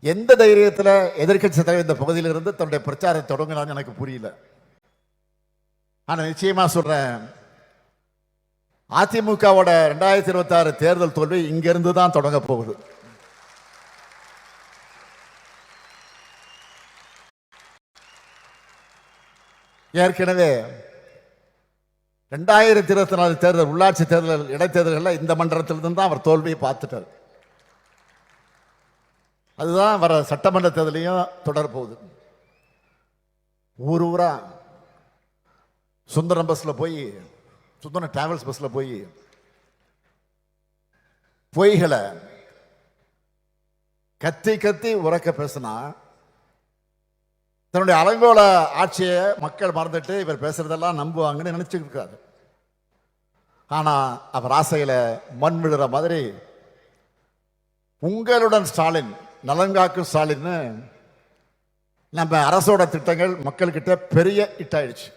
எந்த தைரியத்தில் எதிர்கட்சி தலைவர் இந்த பகுதியில் இருந்து தன்னுடைய பிரச்சாரத்தை தொடங்கினான்னு எனக்கு புரியல. ஆனால் நிச்சயமா சொல்றேன், அதிமுகவோட 2026 தேர்தல் தோல்வி இங்கிருந்து தான் தொடங்க போகுது. ஏற்கனவே 2024 தேர்தல், உள்ளாட்சி தேர்தல், இடைத்தேர்தல்கள் இந்த மன்றத்திலிருந்து தான் அவர் தோல்வியை பார்த்துட்டார். அதுதான் வர சட்டமன்ற தேர்தலையும் தொடரப்போகுது. ஊர் ஊரா சுந்தரம் பஸ்ல போய், சுந்தரம் டிராவல்ஸ் பஸ்ல போய் பொய்களை கத்தி கத்தி உறக்க பேசினா தன்னுடைய அலங்கோல ஆட்சியை மக்கள் மறந்துட்டு இவர் பேசுறதெல்லாம் நம்புவாங்கன்னு நினைச்சுட்டு இருக்காரு. ஆனா அவர் ஆசையில மண் விழுற மாதிரி உங்களுடன் ஸ்டாலின், நலங்காக்கும் ஸ்டாலின் நம்ம அரசோட திட்டங்கள் மக்கள்கிட்ட பெரிய ஹிட் ஆயிடுச்சு.